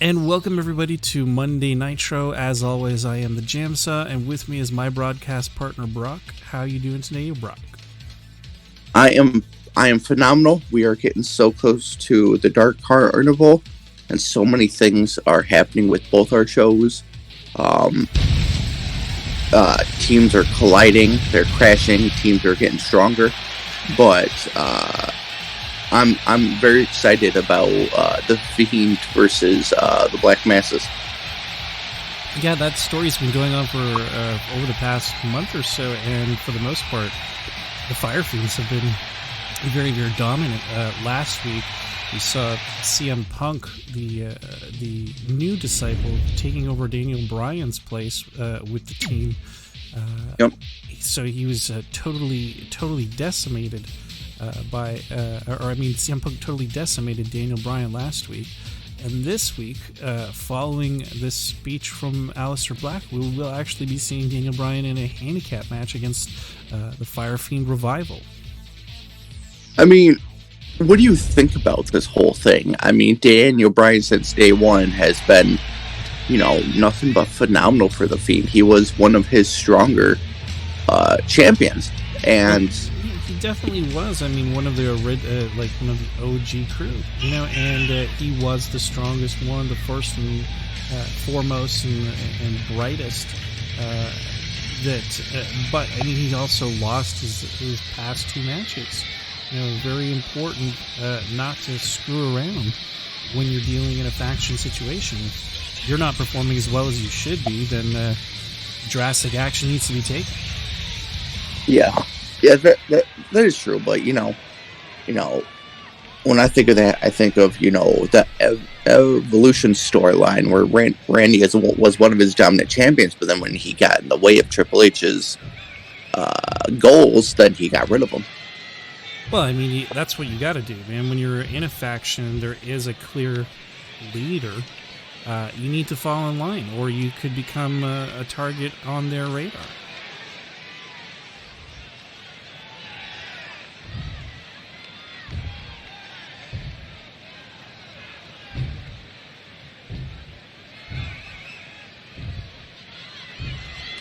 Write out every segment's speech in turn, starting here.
And welcome everybody to Monday Nitro. As always, I am the JamSaw, and with me is my broadcast partner Brock. How you doing today, Brock? I am phenomenal. We are getting so close to the Dark Carnival, and so many things are happening with both our shows. Teams are colliding, they're crashing, teams are getting stronger, but I'm very excited about the Fiend versus the Black Masses. Yeah, that story's been going on for over the past month or so, and for the most part, the FireFiends have been very, very dominant. Last week, we saw CM Punk, the new disciple, taking over Daniel Bryan's place with the team. Yep. So he was totally decimated. CM Punk totally decimated Daniel Bryan last week. And this week, following this speech from Aleister Black, we will actually be seeing Daniel Bryan in a handicap match against the FireFiend Revival. I mean, what do you think about this whole thing? I mean, Daniel Bryan since day one has been, nothing but phenomenal for the Fiend. He was one of his stronger champions, and he definitely was. I mean, one of the OG crew, and he was the strongest one, the first and foremost and brightest. But I mean, he also lost his past two matches. Very important not to screw around when you're dealing in a faction situation. If you're not performing as well as you should be, then drastic action needs to be taken. Yeah, that is true. But when I think of that, I think of the Evolution storyline where Randy was one of his dominant champions, but then when he got in the way of Triple H's goals, then he got rid of him. Well, I mean, that's what you got to do, man. When you're in a faction, there is a clear leader. You need to fall in line, or you could become a target on their radar.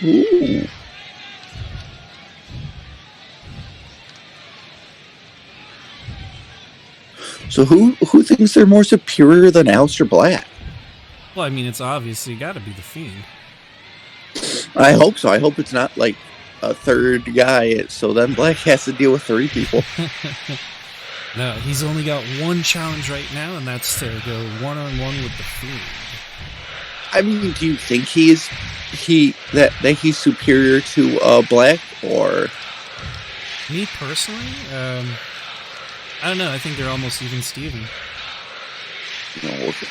Ooh. So who thinks they're more superior than Aleister Black? Well, I mean, it's obviously got to be the Fiend. I hope so. I hope it's not like a third guy, so then Black has to deal with 30 people. No, he's only got one challenge right now, and that's to go one-on-one with the Fiend. I mean, do you think he's superior to Black, or? Me personally, I don't know. I think they're almost even Steven. No, okay.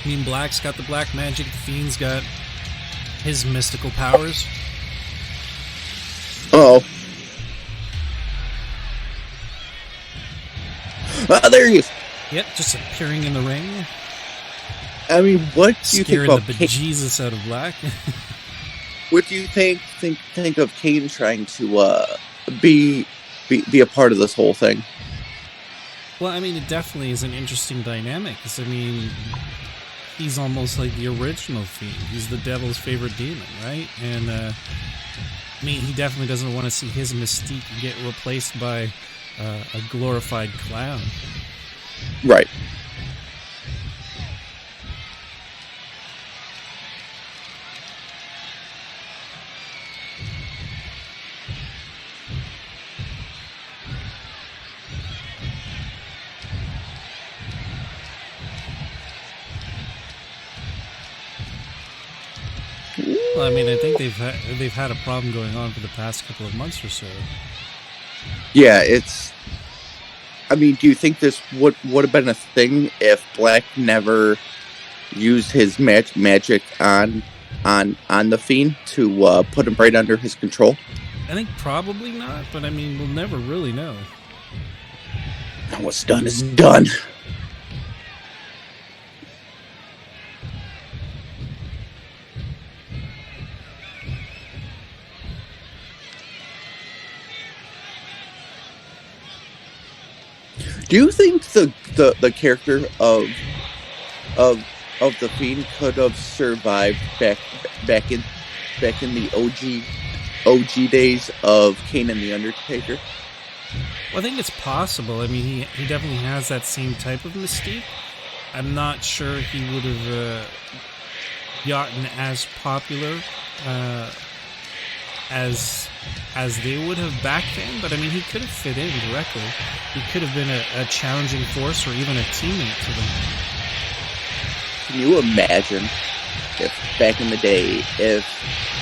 I mean, Black's got the black magic. The Fiend's got his mystical powers. Oh. There he is. Yep, just appearing in the ring. I mean, what do you think about the bejesus out of Black? What do you think of Kane trying to be a part of this whole thing? Well, I mean, it definitely is an interesting dynamic. Because, I mean, he's almost like the original Fiend. He's the devil's favorite demon, right? And, I mean, he definitely doesn't want to see his mystique get replaced by a glorified clown. Right. Well, I mean, I think they've had a problem going on for the past couple of months or so. Yeah, I mean, do you think this would have been a thing if Black never used his magic on the Fiend to put him right under his control? I think probably not, but I mean, we'll never really know. What's done is done. Do you think the character of the Fiend could have survived back in the OG days of Kane and the Undertaker? Well, I think it's possible. I mean, he definitely has that same type of mystique. I'm not sure he would have gotten as popular as they would have back then, but I mean, he could have fit in directly. He could have been a challenging force or even a teammate to them. Can you imagine if back in the day, if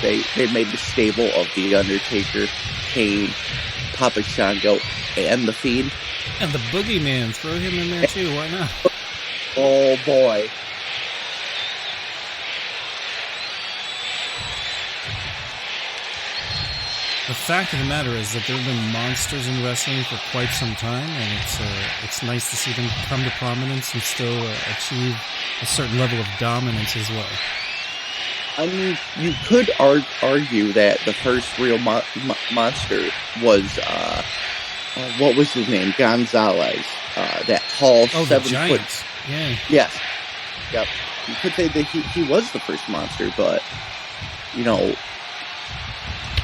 they made the stable of The Undertaker, Kane, Papa Shango, and The Fiend? And the Boogeyman, throw him in there too, why not? Oh boy. The fact of the matter is that there have been monsters in wrestling for quite some time, and it's nice to see them come to prominence and still achieve a certain level of dominance as well. I mean, you could argue that the first real monster was, what was his name? Gonzalez. That tall 7 foot. Yeah. Yes. Yep. You could say that he was the first monster, but, you know,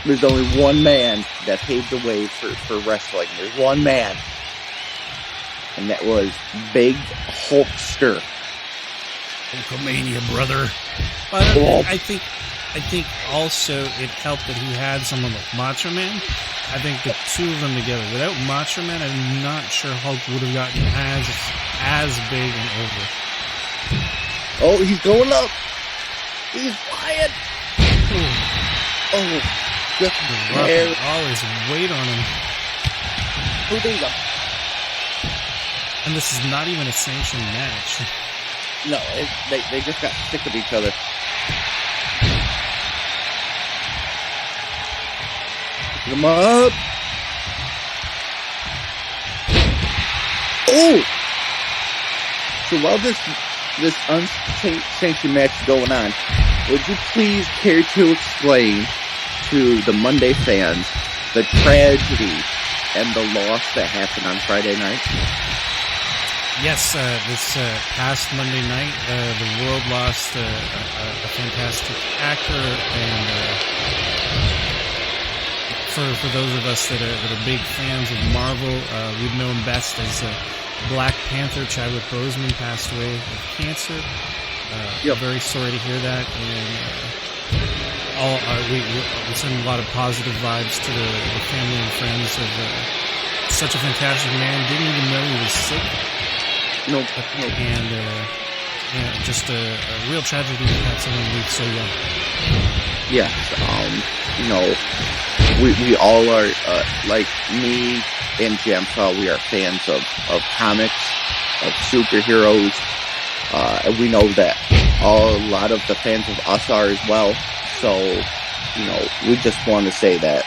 there's only one man that paved the way for wrestling. There's one man. And that was Big Hulkster. Hulkamania, brother. But I think also it helped that he had someone like Macho Man. I think the two of them together. Without Macho Man, I'm not sure Hulk would have gotten as big and over. Oh, he's going up. He's flying. Oh, just all his weight on him. Oh, there you go. And this is not even a sanctioned match. No, they just got sick of each other. Pick him up. Oh! So while this unsanctioned match is going on, would you please care to explain to the Monday fans the tragedy and the loss that happened on Friday night? Yes, this past Monday night, the world lost a fantastic actor, and for those of us that are big fans of Marvel, we've known best as Black Panther. Chadwick Boseman passed away of cancer. Very sorry to hear that, and we send a lot of positive vibes to the family and friends of such a fantastic man. Didn't even know he was sick. Nope. And just a real tragedy to have someone leave so young. Yes, you know, we all are, like me and JamSaw, we are fans of comics, of superheroes, and we know that a lot of the fans of us are as well. So, you know, we just want to say that,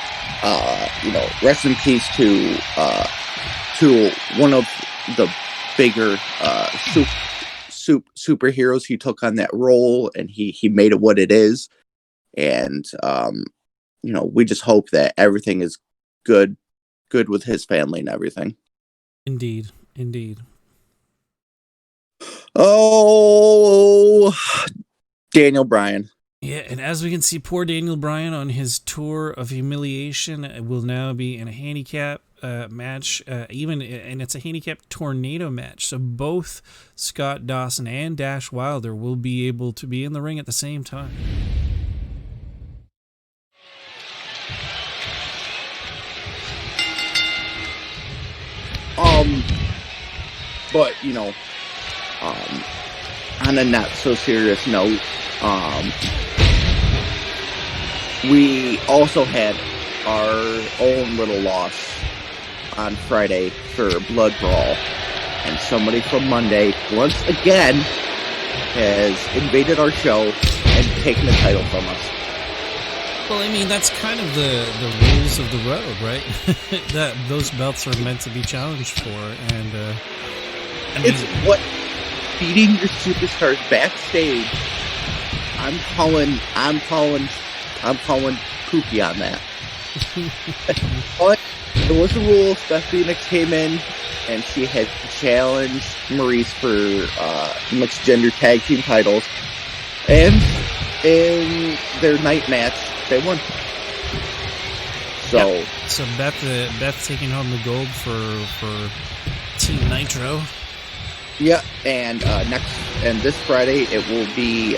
you know, rest in peace to one of the bigger superheroes. He took on that role and he made it what it is, and you know, we just hope that everything is good with his family and everything. Indeed. Oh, Daniel Bryan. Yeah, and as we can see, poor Daniel Bryan on his tour of humiliation will now be in a handicap match, and it's a handicap tornado match. So both Scott Dawson and Dash Wilder will be able to be in the ring at the same time. But you know, on a not so serious note, we also had our own little loss on Friday for Blood Brawl, and somebody from Monday once again has invaded our show and taken the title from us. Well, I mean, that's kind of the rules of the road, right? That those belts are meant to be challenged for, and I mean, it's what beating your superstars backstage. I'm calling poopy on that. But it was the rules. Beth Phoenix came in, and she had challenged Maurice for mixed gender tag team titles. And in their night match, they won. So, yep. So Beth taking home the gold for Team Nitro. Yeah, and this Friday it will be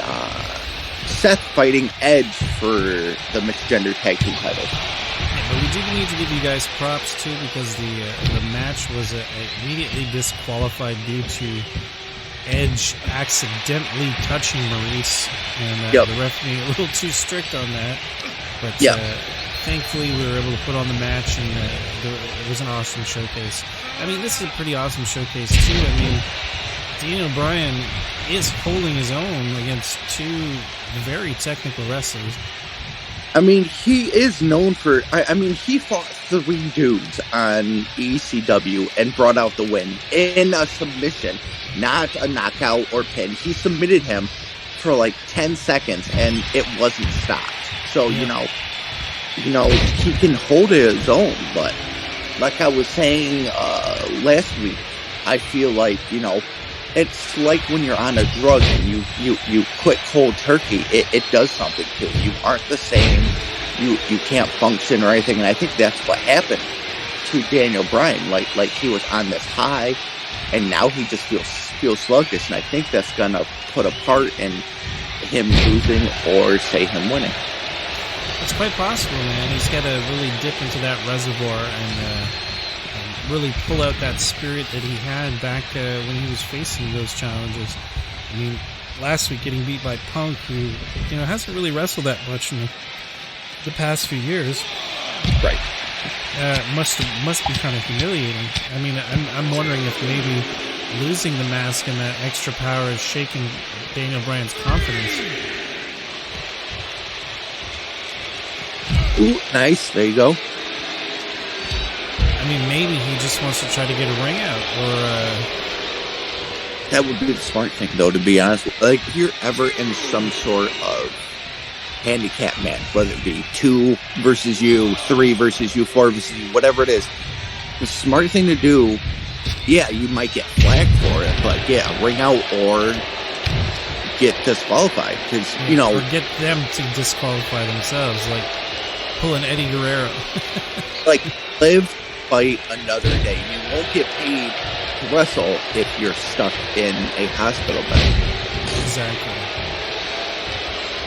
Seth fighting Edge for the mixed gender tag team titles. Yeah, but we do need to give you guys props too, because the match was immediately disqualified due to Edge accidentally touching Maurice, and the ref being a little too strict on that. But thankfully we were able to put on the match, and it was an awesome showcase. I mean, this is a pretty awesome showcase too. I mean, Daniel Bryan is holding his own against two very technical wrestlers. I mean, he is known for... I mean, he fought 3 dudes on ECW and brought out the win in a submission, not a knockout or pin. He submitted him for like 10 seconds, and it wasn't stopped. So, you know, he can hold his own, but like I was saying last week, I feel like, it's like when you're on a drug and you quit cold turkey, it does something to you. You aren't the same. You can't function or anything. And I think that's what happened to Daniel Bryan. Like he was on this high, and now he just feels sluggish. And I think that's gonna put a part in him losing or say him winning. It's quite possible, man. He's got to really dip into that reservoir and really pull out that spirit that he had back when he was facing those challenges. I mean, last week getting beat by Punk, who hasn't really wrestled that much in the past few years. Right. Must be kind of humiliating. I mean, I'm wondering if maybe losing the mask and that extra power is shaking Daniel Bryan's confidence. Ooh, nice. There you go. I mean, maybe he just wants to try to get a ring out, or... That would be the smart thing, though, to be honest. Like, if you're ever in some sort of handicap match, whether it be 2 versus you, 3 versus you, 4 versus you, whatever it is, the smart thing to do, you might get flagged for it, but ring out or get disqualified, because, Or get them to disqualify themselves, like pull an Eddie Guerrero. Like, live, fight another day. You won't get paid to wrestle if you're stuck in a hospital bed. Exactly.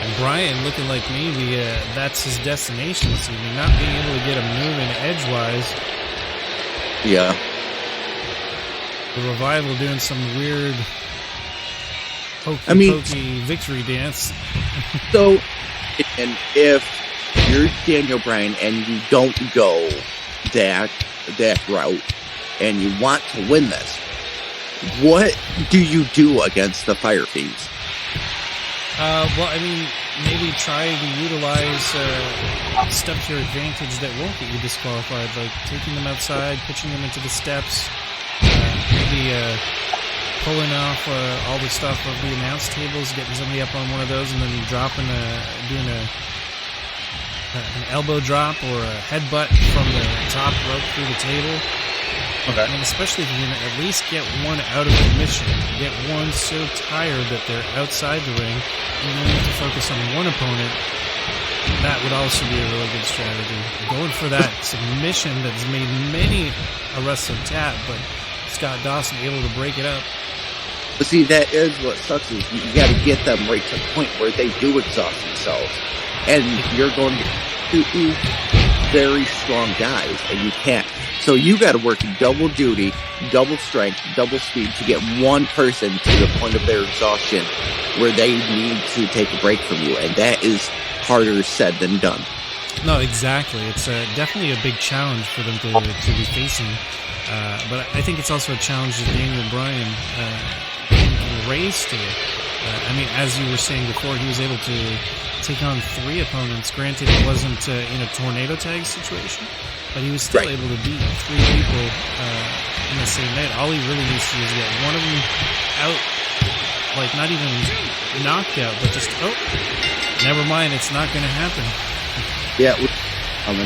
And Bryan looking like maybe that's his destination this evening, not being able to get a move in edgewise. Yeah. The Revival doing some weird hokey-pokey victory dance. So, and if you're Daniel Bryan and you don't go that route and you want to win this, what do you do against the FireFiends? Well, I mean, maybe try to utilize stuff to your advantage that won't get you disqualified, like taking them outside, pitching them into the steps, maybe pulling off all the stuff of the announce tables, getting somebody up on one of those, and then doing an elbow drop or a headbutt from the top rope through the table. Okay. And especially if you can at least get one out of admission, get one so tired that they're outside the ring, and you only have to focus on one opponent, that would also be a really good strategy. Going for that submission that's made many a wrestler tap, but Scott Dawson able to break it up. But see, that is what sucks, is you got to get them right to the point where they do exhaust themselves. And you're going to two very strong guys, and you can't. So you got to work double duty, double strength, double speed to get one person to the point of their exhaustion where they need to take a break from you. And that is harder said than done. No, exactly. It's definitely a big challenge for them to be facing. But I think it's also a challenge that Daniel Bryan can raise to it. I mean, as you were saying before, he was able to take on 3 opponents. Granted, it wasn't in a tornado tag situation, but he was still able to beat 3 people in the same night. All he really needs to do is get one of them out, like not even knocked out, but just, never mind, it's not going to happen. Yeah, coming.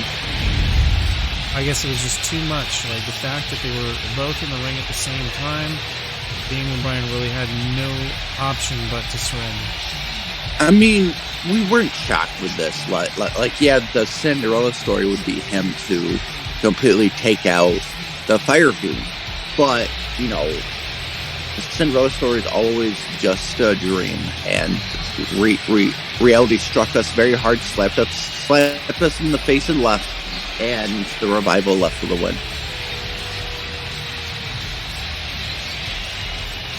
I guess it was just too much. Like the fact that they were both in the ring at the same time, Daniel Bryan really had no option but to surrender. I mean, we weren't shocked with this. Like, yeah, the Cinderella story would be him to completely take out the FireFiend. But, you know, the Cinderella story is always just a dream. And reality struck us very hard, slapped us in the face and left. And the Revival left for the win.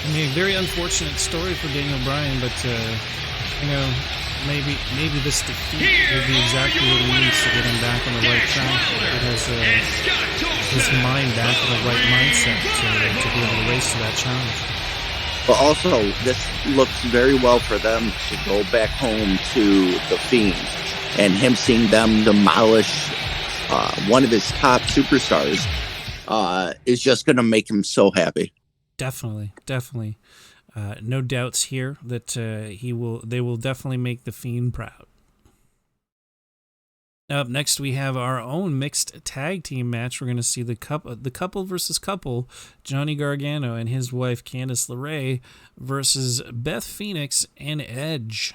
I mean, very unfortunate story for Daniel Bryan, but, you know, maybe this defeat will be exactly what he needs to get him back on the right track. It has his mind back in the right mindset to be able to race to that challenge. But also, this looks very well for them to go back home to the Fiend, and him seeing them demolish one of his top superstars is just going to make him so happy. Definitely. No doubts here that they will definitely make the Fiend proud. Up next, we have our own mixed tag team match. We're going to see the couple versus couple, Johnny Gargano and his wife Candice Leray versus Beth Phoenix and Edge.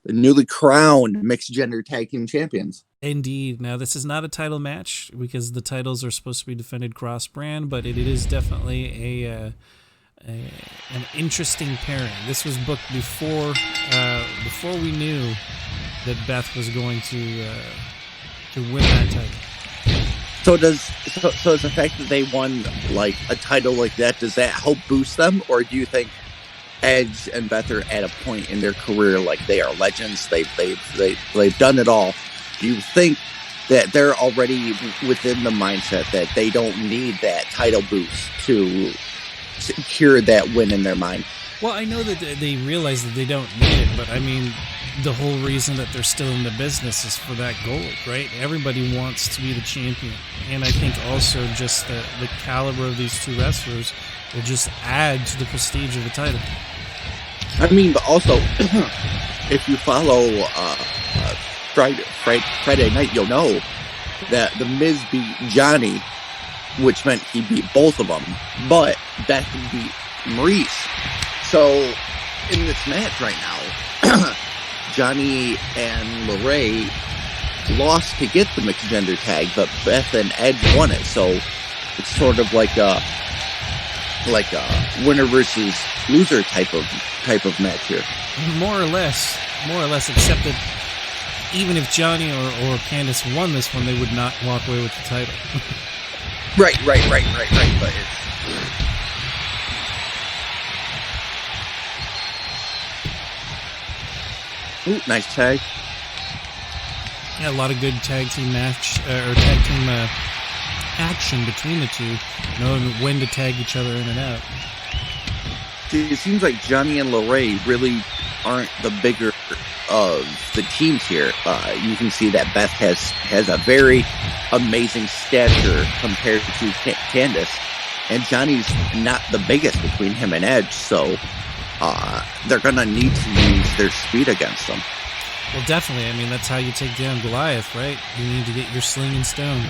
The newly crowned mixed gender tag team champions. Indeed. Now, this is not a title match because the titles are supposed to be defended cross-brand, but it is definitely an interesting pairing. This was booked before we knew that Beth was going to win that title. So does the fact that they won like a title like that, does that help boost them, or do you think Edge and Beth are at a point in their career like they are legends? They've done it all. Do you think that they're already within the mindset that they don't need that title boost to secure that win in their mind? Well, I know that they realize that they don't need it, but I mean, the whole reason that they're still in the business is for that gold, right? Everybody wants to be the champion. And I think also just the caliber of these two wrestlers will just add to the prestige of the title. I mean, but also, if you follow Friday night, you'll know that The Miz beat Johnny, which meant he beat both of them, but Beth beat Maurice. So, in this match right now, Johnny and Leray lost to get the mixed gender tag, but Beth and Edge won it. So, it's sort of like a winner versus loser type of match here. More or less, except that even if Johnny or Candice won this one, they would not walk away with the title. Right. But ooh, nice tag. Yeah, a lot of good tag team match or tag team action between the two, knowing when to tag each other in and out. It seems like Johnny and Leray really aren't the bigger of the teams here. You can see that Beth has a very amazing stature compared to Candice, and Johnny's not the biggest between him and Edge, so they're gonna need to use their speed against them. Well, definitely. I mean, that's how you take down Goliath, right? You need to get your sling and stone.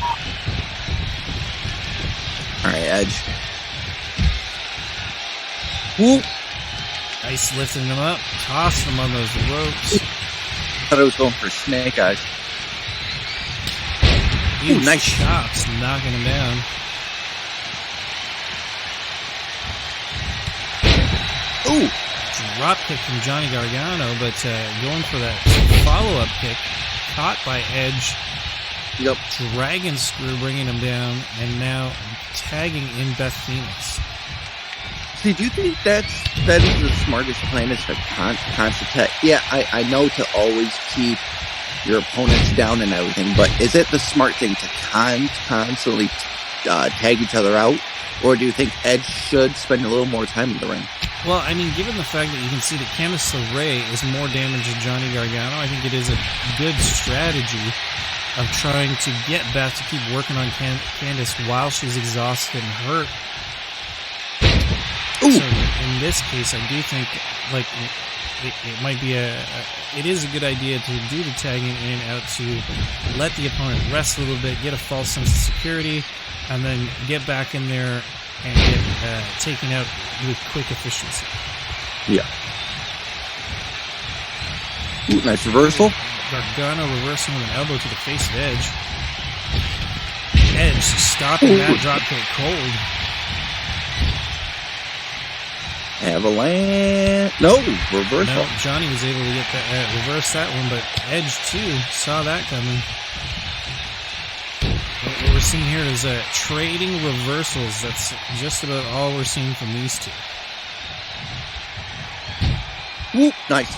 All right, Edge. Woo! Nice lifting him up, tossing him on those ropes. I thought I was going for snake eyes. Ooh, nice chops, knocking him down. Ooh! Drop kick from Johnny Gargano, but going for that follow-up kick, caught by Edge. Yep. Dragon screw bringing him down, and now tagging in Beth Phoenix. See, do you think that is the smartest plan, is to constantly? Yeah, I know to always keep your opponents down and everything, but is it the smart thing to constantly tag each other out? Or do you think Edge should spend a little more time in the ring? Well, I mean, given the fact that you can see that Candice LeRae is more damaged than Johnny Gargano, I think it is a good strategy of trying to get Beth to keep working on Candice while she's exhausted and hurt. Ooh. So in this case, I do think, like, it might be it is a good idea to do the tagging in and out to let the opponent rest a little bit, get a false sense of security, and then get back in there and get taken out with quick efficiency. Yeah. Ooh, nice reversal. Gargano reversing with an elbow to the face of Edge. Edge stopping that dropkick cold. Avalanche. No, reversal. No, Johnny was able to get that reverse that one, but Edge too saw that coming. What we're seeing here is trading reversals. That's just about all we're seeing from these two. Whoop, nice.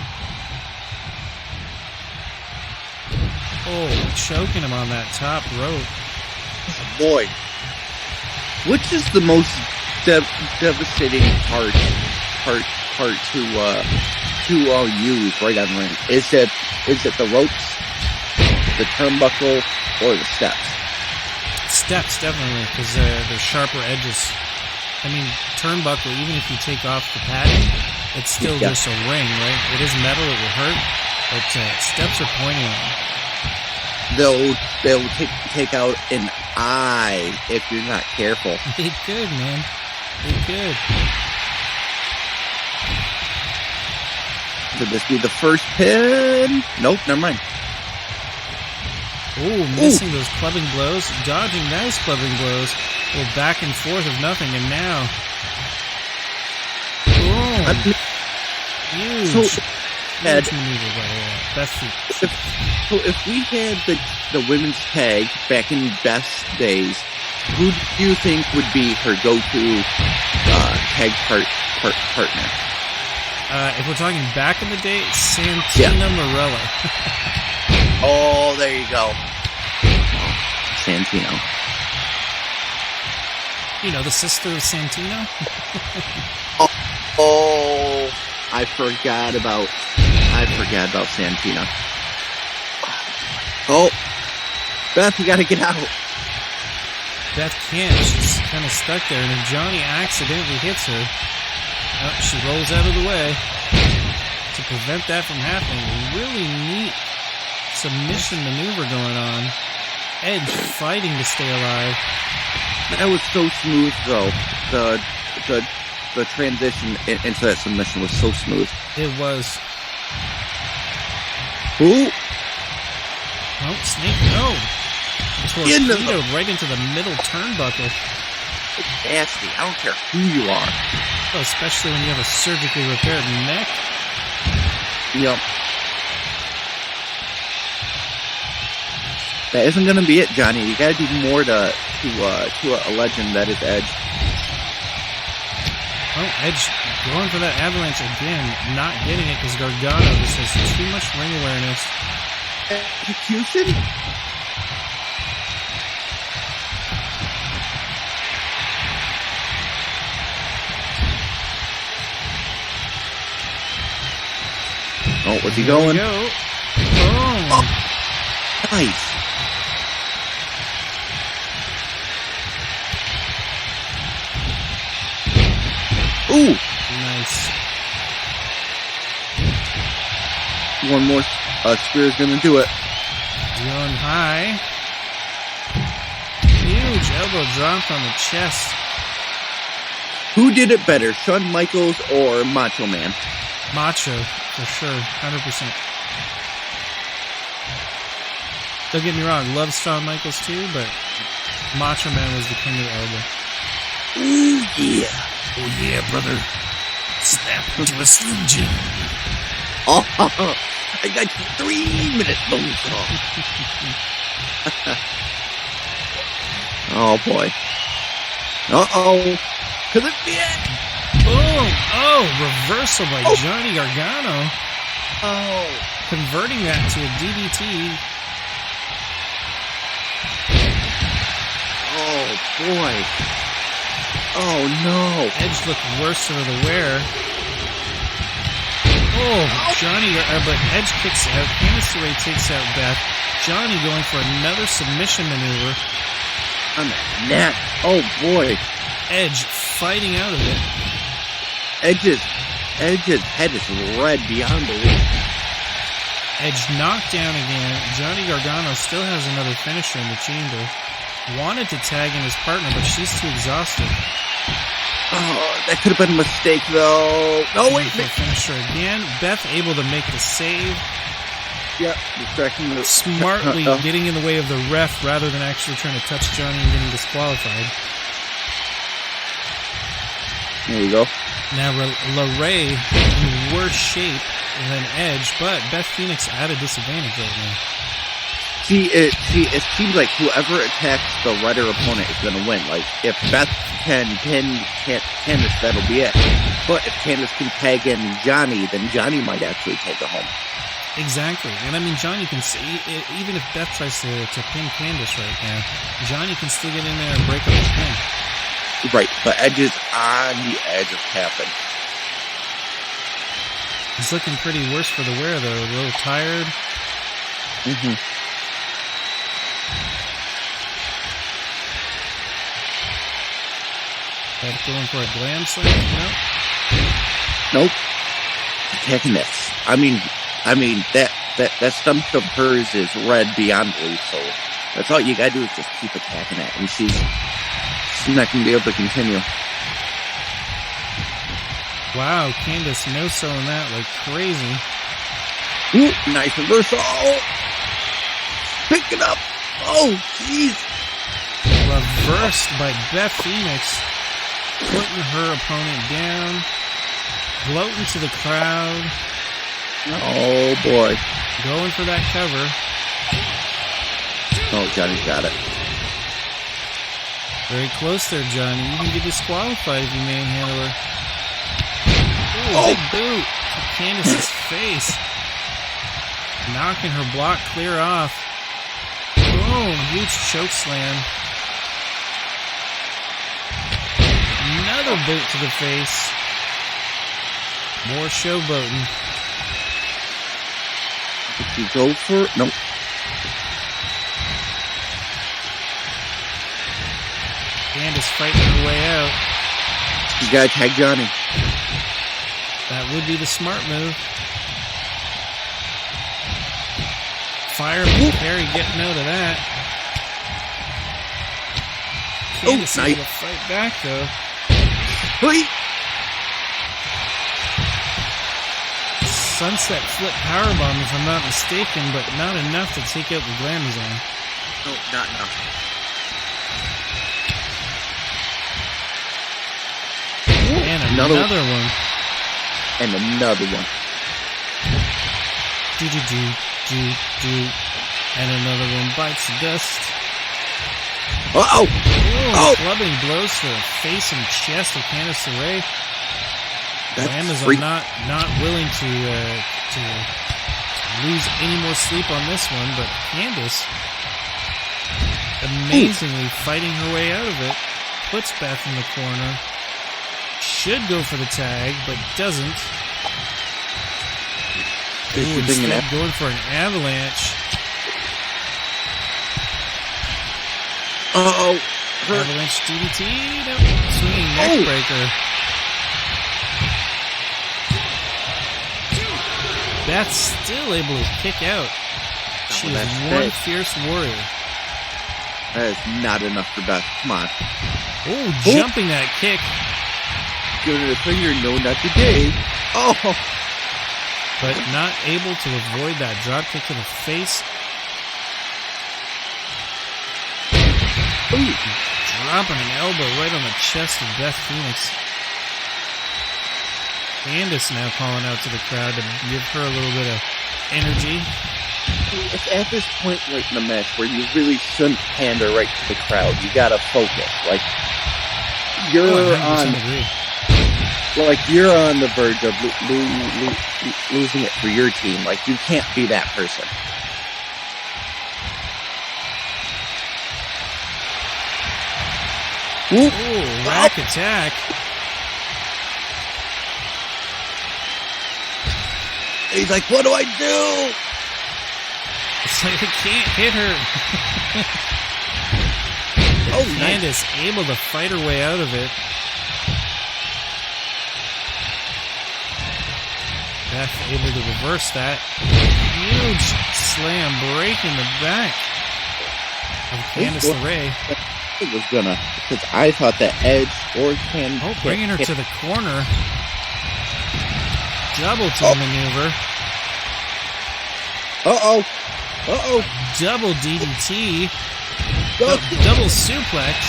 Oh, choking him on that top rope. Oh boy. Which is the most devastating part to use right on the ring? Is it the ropes, the turnbuckle, or the steps? Steps, definitely, because they're sharper edges. I mean, turnbuckle, even if you take off the padding, it's still just a ring, right? It is metal, it will hurt, but steps are pointing on it. They'll take out an eye if you're not careful. It could, man. It could. Could this be the first pin? Nope, never mind. Oh, missing those clubbing blows, dodging nice clubbing blows. A little back and forth of nothing, and now, boom! Huge maneuver by Beth. So if we had the women's tag back in Beth's days, who do you think would be her go-to tag partner? If we're talking back in the day, Santina Morella. Oh, there you go. Santino. You know, the sister of Santino? oh, I forgot about Santino. Oh, Beth, you gotta get out. Beth can't. She's kind of stuck there, and if Johnny accidentally hits her, she rolls out of the way to prevent that from happening. Really neat submission maneuver going on. Edge fighting to stay alive. That was so smooth, though. The transition into that submission was so smooth. It was. Ooh. Oh, Snake, no. Torpedoed right into the middle turnbuckle. It's nasty. I don't care who you are. Oh, especially when you have a surgically repaired neck. Yep. That isn't going to be it, Johnny. You got to do more to a legend that is Edge. Oh, Edge going for that avalanche again, not getting it because Gargano just has too much ring awareness. Execution? Oh, what's he going? Go. Oh, nice. Ooh. Nice. One more spear is going to do it. Going high. Huge elbow drop on the chest. Who did it better, Shawn Michaels or Macho Man? Macho, for sure. 100%. Don't get me wrong, love Shawn Michaels too, but Macho Man was the king of the elbow. Ooh, yeah. Oh yeah, brother. Snap into a Slim Jim. Oh, I got 3 minutes bonus call. Oh boy. Uh-oh. Could it be it? Boom! Oh, reversal by Johnny Gargano. Oh. Converting that to a DDT. Oh boy. Oh no. Edge looked worse for the wear. Oh, Johnny, but Edge kicks out. Candice LeRae takes out Beth. Johnny going for another submission maneuver. On the neck. Oh boy. Edge fighting out of it. Edge is Edge's head is red beyond belief. Edge knocked down again. Johnny Gargano still has another finisher in the chamber. Wanted to tag in his partner, but she's too exhausted. Oh, that could have been a mistake, though. No, wait. Finisher again. Beth able to make the save. Yep, distracting the... Smartly getting in the way of the ref rather than actually trying to touch Johnny and getting disqualified. There you go. Now, Leray in worse shape than Edge, but Beth Phoenix at a disadvantage right now. It seems like whoever attacks the redder opponent is going to win. Like, if Beth can pin Candice, that'll be it. But if Candice can tag in Johnny, then Johnny might actually take it home. Exactly. And I mean, Johnny can see, even if Beth tries to pin Candice right now, Johnny can still get in there and break up the pin. Right, but Edge is on the edge of tapping. He's looking pretty worse for the wear, though. A little tired. Mm-hmm. Going for a glam slam? Nope. Attacking this. I mean that stump of hers is red beyond belief, so that's all you gotta do is just keep attacking it, and she's not gonna be able to continue. Wow, Candice no-selling that like crazy. Ooh, nice reversal. Oh, pick it up. Oh, jeez. Reversed by Beth Phoenix, putting her opponent down, gloating to the crowd. Oh, boy. Going for that cover. Oh, Johnny's got it. Very close there, Johnny. You can get disqualified if you manhandle her. Oh, big boot to Candice's face. Knocking her block clear off. Boom, huge choke slam. Another boot to the face. More showboating. Did you go for it? Nope. Candice fighting her way out. You gotta tag Johnny. That would be the smart move. Fireman Carey getting out of that. Candice able to fight back though. Wait. Sunset flip powerbomb if I'm not mistaken, but not enough to take out the Glamazon. No, not enough. And another one. And another one. Do. And another one bites the dust. Uh-oh! Oh! Clubbing blows to the face and chest of Candice LeRae. Amazon not willing to lose any more sleep on this one, but Candice amazingly fighting her way out of it. Puts Beth in the corner. Should go for the tag, but doesn't. Instead going for an avalanche. Uh-oh. Avalanche DDT. Nope. Swinging neck breaker. Beth's still able to kick out. She is one fierce warrior. That is not enough for Beth. Come on. Oh, jumping that kick. Giving it a finger, no, not today. Oh! But not able to avoid that drop kick to the face. Ooh. Dropping an elbow right on the chest of Beth Phoenix. Candice now calling out to the crowd to give her a little bit of energy. It's at this point right in the match where you really shouldn't pander right to the crowd. You gotta focus. Like, you're you're on the verge of losing it for your team. Like, you can't be that person. Ooh, rack attack. He's like, what do I do? It's like, I can't hit her. Candice able to fight her way out of it. Beth able to reverse that. Huge slam breaking the back of Candice LeRae. It was gonna, because I thought that Edge or bringing her to the corner. Double team maneuver. Double DDT. Double suplex.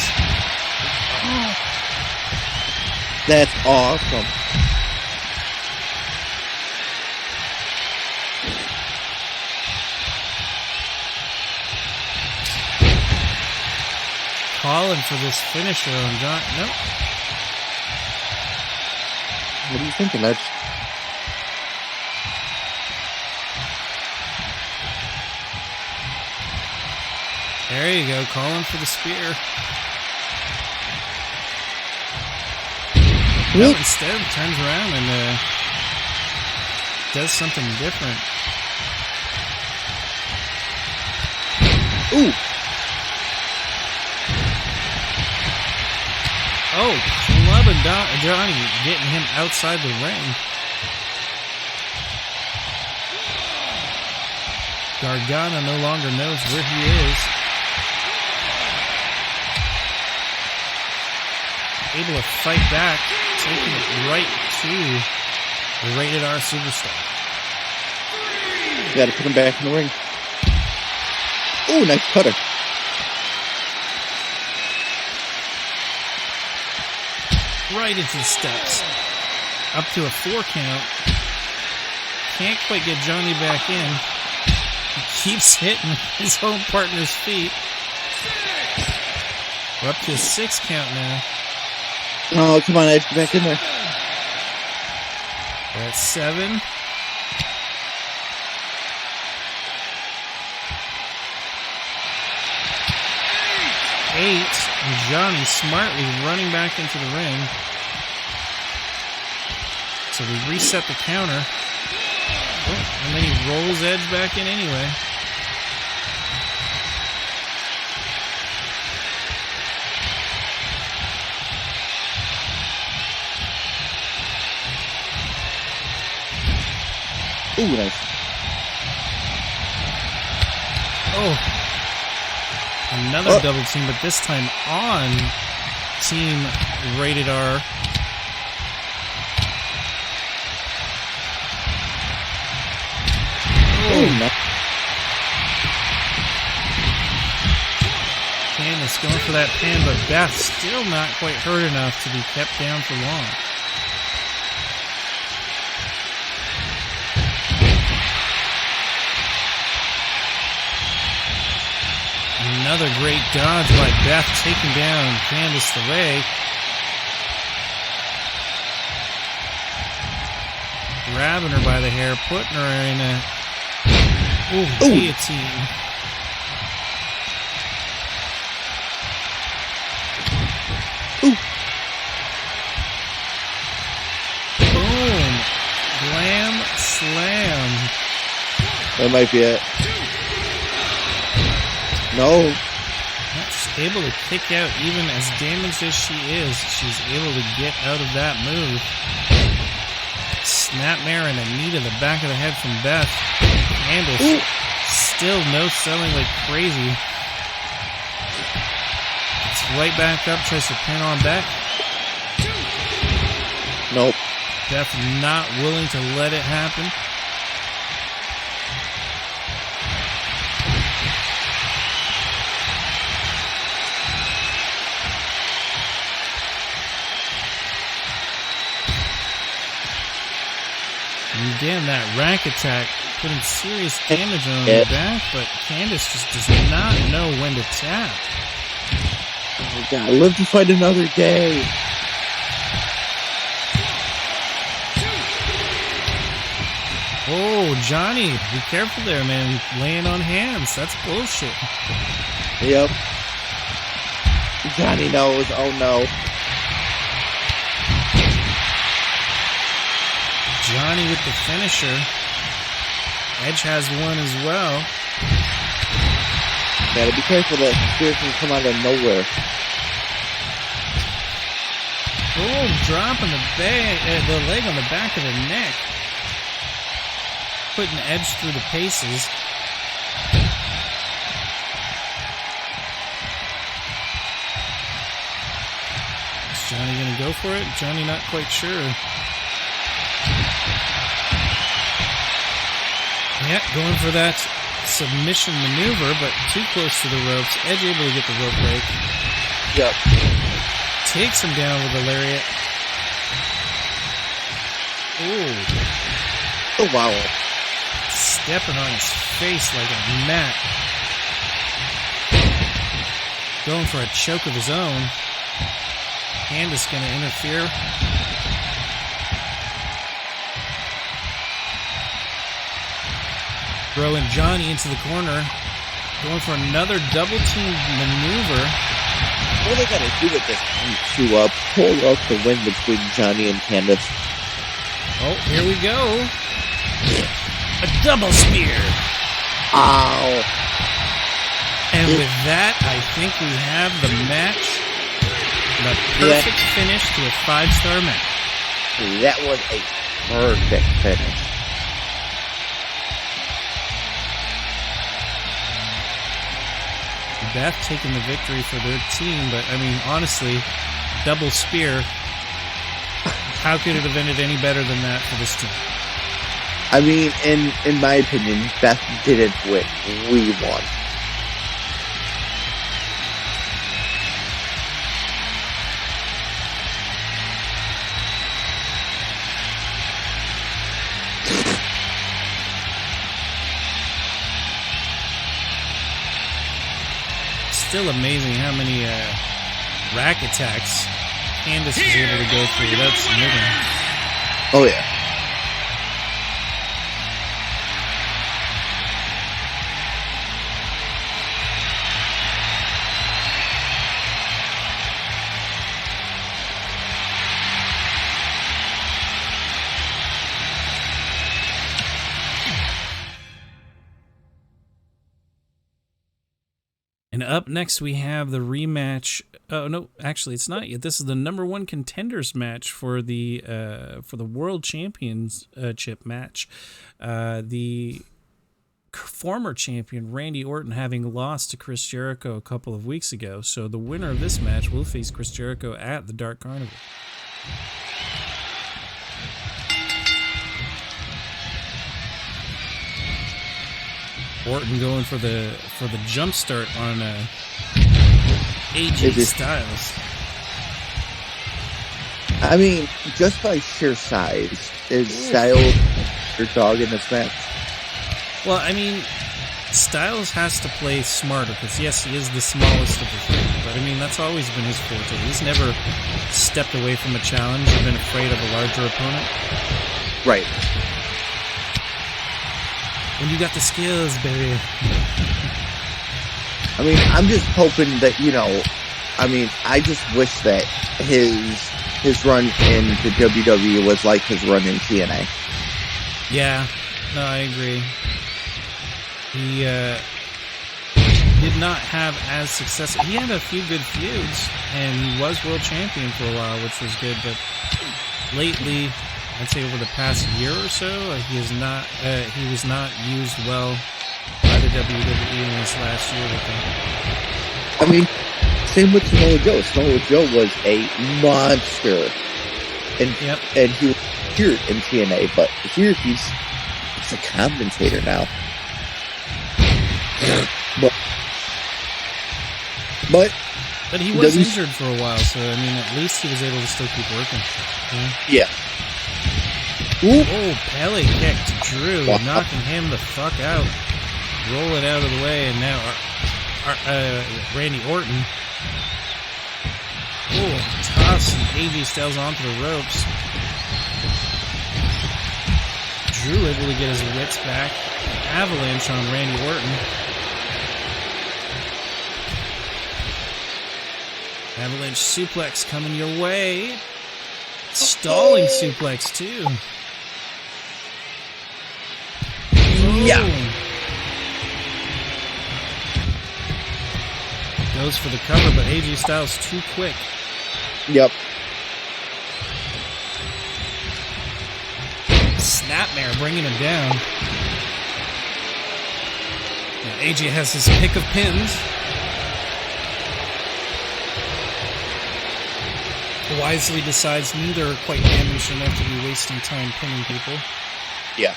That's awesome. Calling for this finisher on John. Nope. What are you thinking, Edge? There you go, calling for the spear. No, instead turns around and does something different. Ooh. Oh, clubbing Johnny, getting him outside the ring. Gargano no longer knows where he is. Able to fight back, taking it right to the Rated R Superstar. Got to put him back in the ring. Ooh, nice cutter. Right into the steps. Up to a 4 count. Can't quite get Johnny back in. He keeps hitting his own partner's feet. We're up to a 6 count now. Oh, come on, Edge, get back in there. We're at 7. And Johnny smartly running back into the ring. So we reset the counter. Oh, and then he rolls Edge back in anyway. Ooh, nice. Oh. Another double team, but this time on Team Rated R. Oh. Candice going for that pin, but Beth still not quite hurt enough to be kept down for long. Another great dodge by Beth, taking down Candice LeRae. Grabbing her by the hair, putting her in a guillotine. Boom. Glam slam. That might be it. No. She's able to kick out even as damaged as she is. She's able to get out of that move. Snapmare and a knee to the back of the head from Beth. Candice still no selling like crazy. It's right back up, tries to pin on Beth. Nope. Beth not willing to let it happen. And again, that rack attack putting serious damage on the back, but Candice just does not know when to tap. Oh, God, live to fight another day. Oh, Johnny, be careful there, man. Laying on hands. That's bullshit. Yep. Johnny knows. Oh, no. Johnny with the finisher. Edge has one as well. Gotta be careful that spear can come out of nowhere. Oh, dropping the leg on the back of the neck. putting Edge through the paces. Is Johnny going to go for it? Johnny not quite sure. Yeah, going for that submission maneuver, but too close to the ropes. Edge able to get the rope break. Yep. Takes him down with a lariat. Ooh. Oh, wow. Stepping on his face like a mat. Going for a choke of his own. Candice going to interfere. Throwing Johnny into the corner. Going for another double team maneuver. What are they going to do with this to pull up the win between Johnny and Candice? Oh, here we go. A double spear. Ow. And with that, I think we have the match. The perfect finish to a 5-star match. That was a perfect finish. Beth taking the victory for their team, but I mean, honestly, double spear. How could it have ended any better than that for this team? I mean, in my opinion, Beth didn't win. We won. Still amazing how many rack attacks Candice was able to go through without submitting. Oh, yeah. And up next we have the rematch. Oh no, actually it's not yet. This is the #1 contenders match for the World Championship match. The former champion Randy Orton having lost to Chris Jericho a couple of weeks ago. So the winner of this match will face Chris Jericho at the Dark Carnival. Orton going for the jump start on AJ Styles. I mean, just by sheer size, is Styles your dog in this match? Well, I mean, Styles has to play smarter because yes, he is the smallest of the three, but I mean that's always been his forte. He's never stepped away from a challenge or been afraid of a larger opponent. Right. When you got the skills, baby. I mean, I'm just hoping that, I just wish that his run in the WWE was like his run in TNA. Yeah, no, I agree. He did not have as successful. He had a few good feuds, and he was world champion for a while, which was good, but lately, I'd say over the past year or so, he was not used well by the WWE in this last year with them. I mean, same with Samoa Joe. Samoa Joe was a monster, and he was here in TNA, but here he's a commentator now. But he was injured for a while, so I mean, at least he was able to still keep working. Yeah. Ooh. Oh, Pele kick to Drew, knocking him the fuck out. Roll it out of the way, and now Randy Orton. Oh, tossing AJ Styles onto the ropes. Drew able to get his wits back. Avalanche on Randy Orton. Avalanche suplex coming your way. Stalling suplex, too. Yeah. Goes for the cover, but AJ Styles too quick. Yep. Snapmare bringing him down. AJ has his pick of pins. Wisely decides neither are quite damaged enough to be wasting time pinning people. Yeah.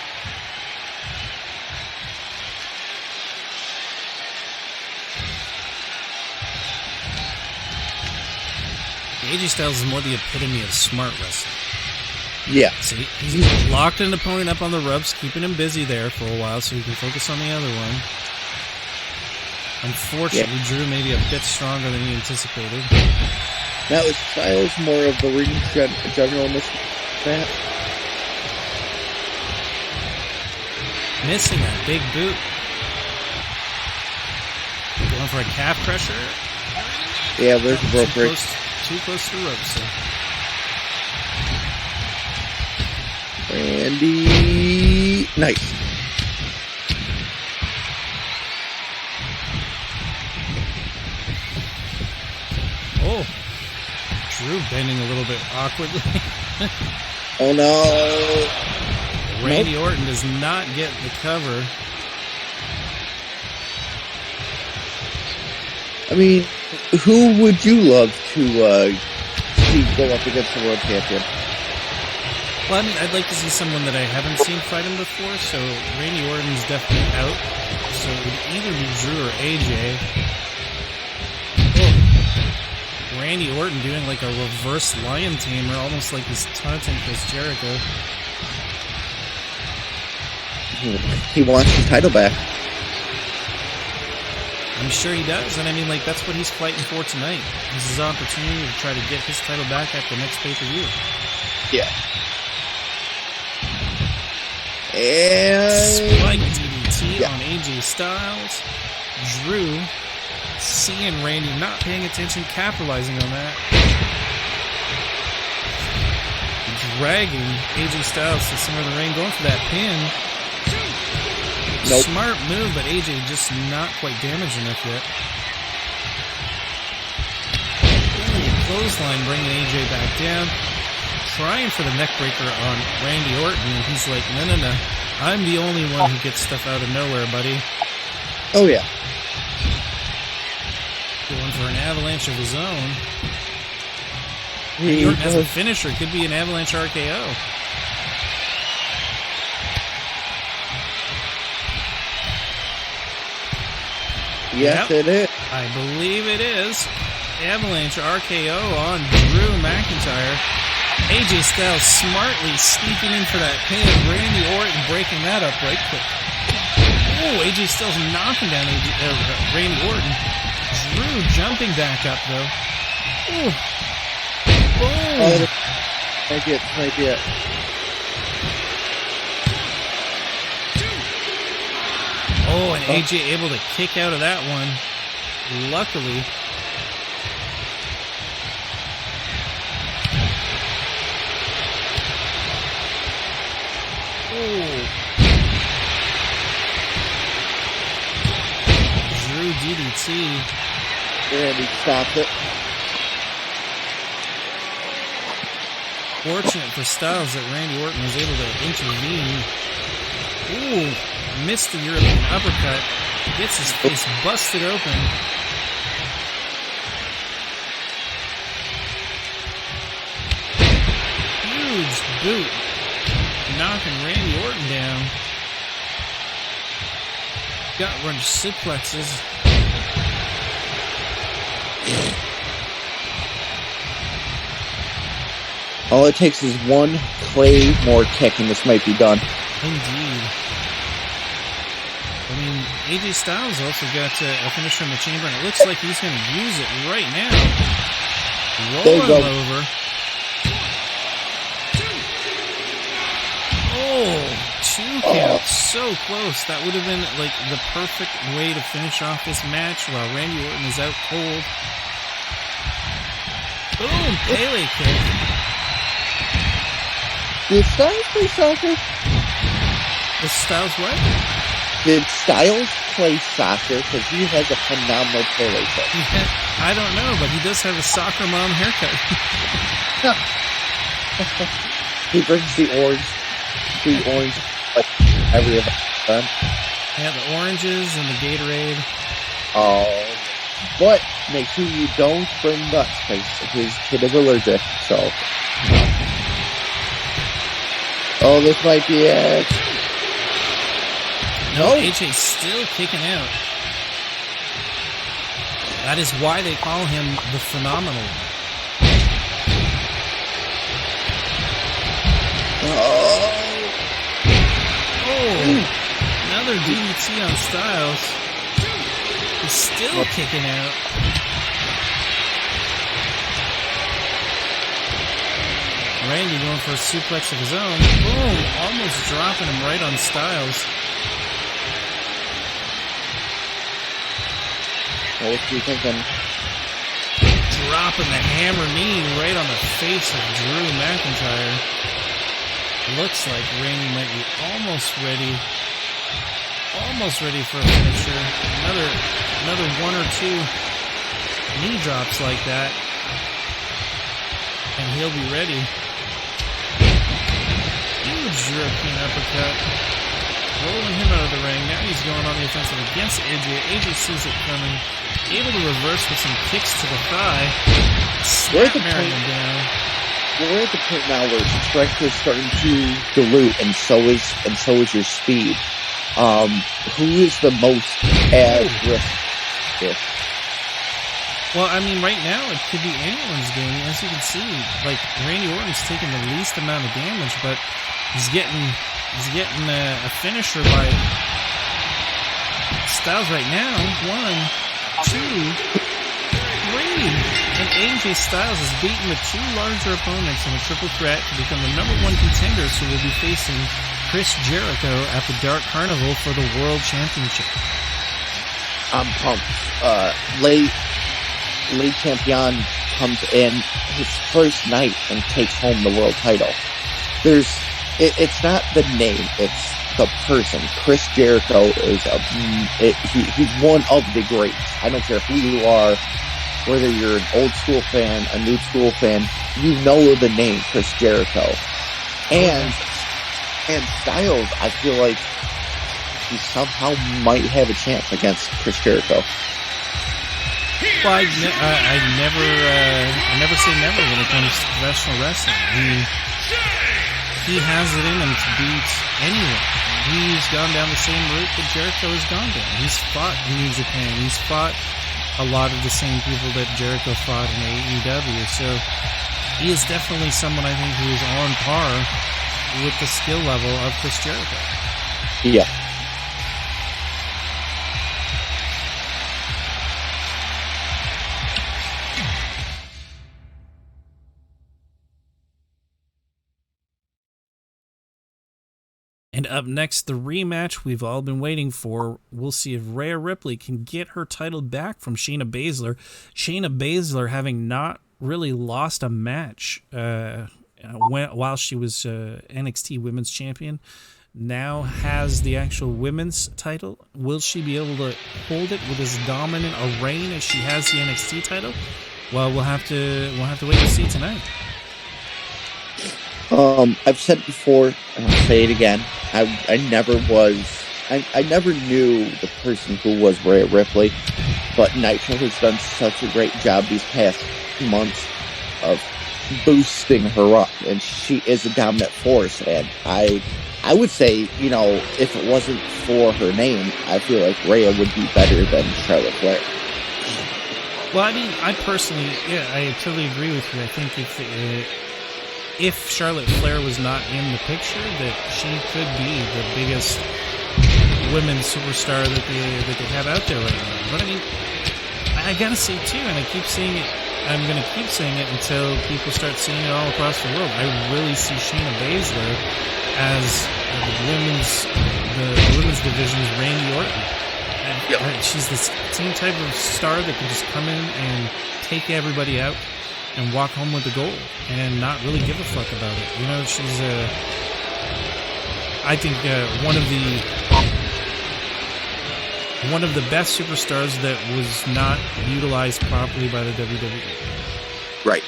AJ Styles is more the epitome of smart wrestling. Yeah. So he's locked an opponent up on the ropes, keeping him busy there for a while so he can focus on the other one. Unfortunately, Drew may be a bit stronger than he anticipated. Now, is Styles more of the ring general in this match? Missing that big boot. Going for a calf crusher. Yeah, there's a rope break. Too close to the ropes. So. Randy, nice. Oh, Drew bending a little bit awkwardly. Oh no! Randy Orton does not get the cover. I mean, who would you love to see go up against the world champion? Well, I mean, I'd like to see someone that I haven't seen fight him before, so Randy Orton's definitely out. So it would either be Drew or AJ. Oh. Randy Orton doing like a reverse lion tamer, almost like he's taunting Chris Jericho. He wants the title back. I'm sure he does, and I mean, like, that's what he's fighting for tonight. This is his opportunity to try to get his title back at the next pay-per-view. Yeah. And Spike DDT on AJ Styles. Drew, seeing Randy not paying attention, capitalizing on that. Dragging AJ Styles to the center of the ring, going for that pin. Nope. Smart move, but AJ just not quite damaged enough yet. Ooh, clothesline bringing AJ back down. Trying for the neckbreaker on Randy Orton, and he's like, no. I'm the only one who gets stuff out of nowhere, buddy. oh yeah. Going for an avalanche of his own. Randy Orton has a finisher. Could be an avalanche RKO. Yes, it is. I believe it is. Avalanche RKO on Drew McIntyre. AJ Styles smartly sneaking in for that pin. Randy Orton breaking that up right quick. Oh, AJ Styles knocking down Randy Orton. Drew jumping back up, though. Ooh. Boom. Might be it. Oh, and AJ able to kick out of that one. Luckily. Drew DDT. Randy stopped it. Fortunate for Styles that Randy Orton was able to intervene. Ooh, missed the European uppercut. Gets his face busted open. Huge boot. Knocking Randy Orton down. Gut wrench suplexes. All it takes is one Claymore kick and this might be done. Indeed. I mean, AJ Styles also got a finisher in the chamber, and it looks like he's going to use it right now. Rolling over. Oh, 2 counts. So close. That would have been like the perfect way to finish off this match while Randy Orton is out cold. Boom, Pele kick. Did Styles play soccer? Is Styles what? Did Styles play soccer? Because he has a phenomenal Pele kick. I don't know, but he does have a soccer mom haircut. He brings the orange like every event. Yeah, the oranges and the Gatorade. Oh, but make sure you don't bring nuts because his kid is allergic. So, oh, this might be it. No, AJ's still kicking out. That is why they call him the Phenomenal. Oh, another DDT on Styles. He's still kicking out. Randy going for a suplex of his own. Boom, almost dropping him right on Styles. What was he thinking? Dropping the hammer knee right on the face of Drew McIntyre. Looks like Randy might be almost ready for a finisher. Another one or two knee drops like that, and he'll be ready. Huge European uppercut, rolling him out of the ring. Now he's going on the offensive against AJ. AJ sees it coming, able to reverse with some kicks to the thigh. Slap Marion down. We're at the point now where strength is starting to dilute, and so is your speed. Who is the most at risk here? Well, I mean, right now it could be anyone's game. As you can see, like Randy Orton's taking the least amount of damage, but he's getting a finisher by Styles right now. 1, 2, 3. And AJ Styles is beating the two larger opponents in a triple threat to become the #1 contenders who will be facing Chris Jericho at the Dark Carnival for the World Championship. I'm pumped. Le Champion comes in his first night and takes home the world title. It's not the name, it's the person. Chris Jericho is he's one of the greats. I don't care who you are, whether you're an old school fan, a new school fan, you know the name Chris Jericho. And Styles, I feel like he somehow might have a chance against Chris Jericho. Well, I never say never when it comes to professional wrestling. I mean, he has it in him to beat anyone. He's gone down the same route that Jericho has gone down. He's fought in New Japan. He's fought a lot of the same people that Jericho fought in AEW. So he is definitely someone I think who is on par with the skill level of Chris Jericho. Yeah. And up next, the rematch we've all been waiting for. We'll see if Rhea Ripley can get her title back from Shayna Baszler. Shayna Baszler having not really lost a match while she was NXT Women's Champion, now has the actual women's title. Will she be able to hold it with as dominant a reign as she has the NXT title? Well, we'll have to wait and see tonight. I've said it before, and I'll say it again. I never knew the person who was Rhea Ripley, but Nitro has done such a great job these past months of boosting her up, and she is a dominant force. And I would say, if it wasn't for her name, I feel like Rhea would be better than Charlotte Flair. Well, I mean, I personally, I totally agree with you. I think if Charlotte Flair was not in the picture, that she could be the biggest women's superstar that they have out there right now. But I mean, I gotta say too, and I keep saying it, I'm gonna keep saying it until people start seeing it all across the world. I really see Shayna Baszler as the women's division's Randy Orton. She's the same type of star that can just come in and take everybody out and walk home with the gold and not really give a fuck about it. She's I think one of the best superstars that was not utilized properly by the WWE. Right.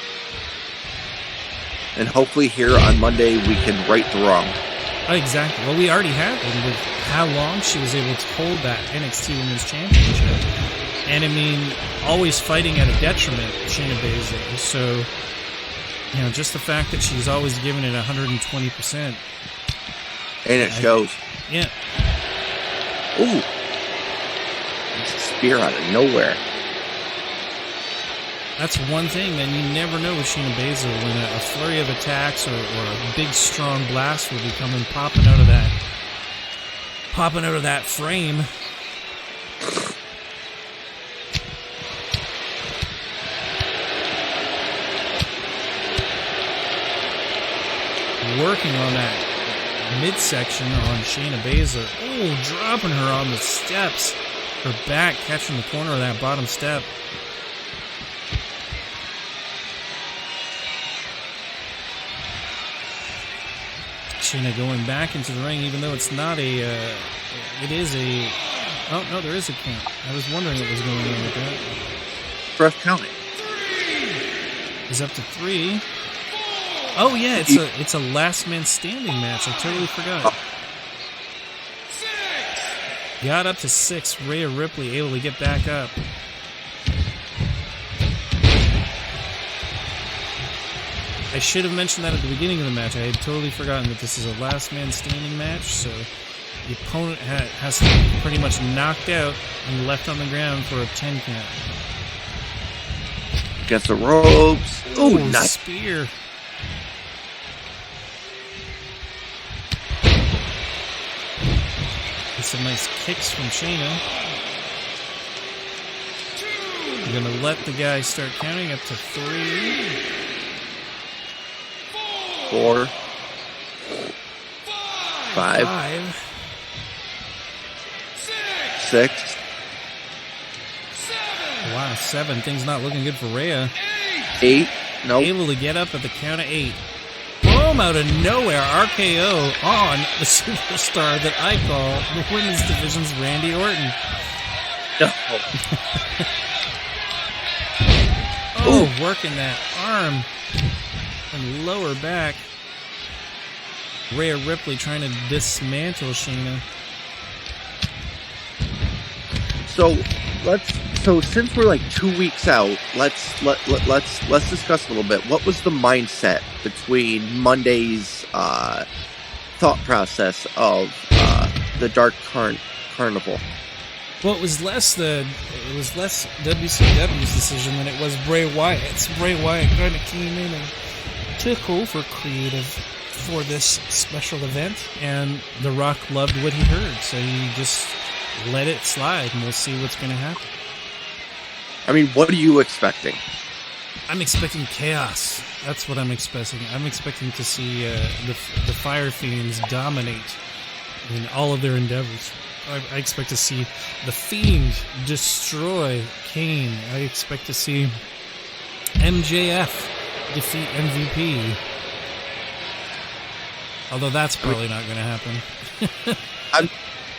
And hopefully here on Monday we can right the wrong. Exactly. Well, we already had one with how long she was able to hold that NXT Women's Championship. And, I mean, always fighting at a detriment, Shayna Baszler. So, you know, just the fact that she's always given it 120%. And it shows. Yeah. Ooh. It's a spear out of nowhere. That's one thing, man. You never know with Shayna Baszler when a flurry of attacks or a big, strong blast will be coming, popping out of that frame. Working on that midsection on Shayna Baszler. Oh, dropping her on the steps. Her back catching the corner of that bottom step. Shayna going back into the ring, even though it's not a, it is a, oh, no, there is a count. I was wondering what was going on with that. Ref counting. He's up to 3. Oh, yeah, it's a last man standing match. I totally forgot. Oh. Got up to 6. Rhea Ripley able to get back up. I should have mentioned that at the beginning of the match. I had totally forgotten that this is a last man standing match, so the opponent has to be pretty much knocked out and left on the ground for a 10 count. Gets the ropes. Ooh, nice. Spear. Get some nice kicks from Shayna. You're going to let the guy start counting up to 3. 4, 5, 6. Wow, 7. Things not looking good for Rhea. 8. Nope. Able to get up at the count of 8. Boom, out of nowhere, RKO on the superstar that I call the women's division's Randy Orton. No. Oh, working that arm and lower back. Rhea Ripley trying to dismantle Shayna. So since we're like 2 weeks out, let's discuss a little bit. What was the mindset between Monday's thought process of the Dark Carnival? Well, it was less WCW's decision than it was Bray Wyatt's. Bray Wyatt kind of came in and took over creative for this special event, and The Rock loved what he heard, so he just let it slide, and we'll see what's going to happen. I mean, what are you expecting? I'm expecting chaos. That's what I'm expecting. I'm expecting to see the FireFiends dominate in all of their endeavors. I expect to see the Fiend destroy Kane. I expect to see MJF defeat MVP. Although that's probably not going to happen.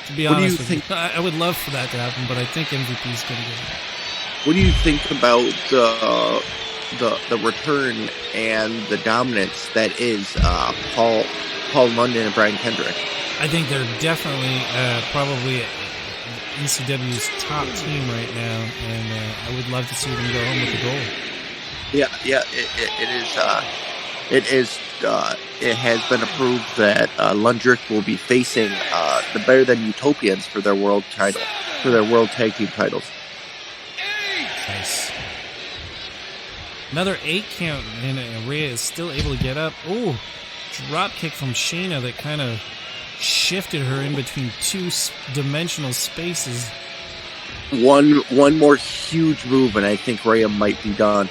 To be honest with you, I would love for that to happen, but I think MVP's going to get it. What do you think about the return and the dominance that is Paul London and Brian Kendrick? I think they're definitely probably ECW's top team right now, and I would love to see them go home with the gold. Yeah, it has been approved that Lundrick will be facing the Better Than Utopians for their world title, for their world tag team titles. Nice. Another 8 count, and Rhea is still able to get up. Oh, drop kick from Shayna that kind of shifted her in between 2-dimensional spaces. One more huge move, and I think Rhea might be done.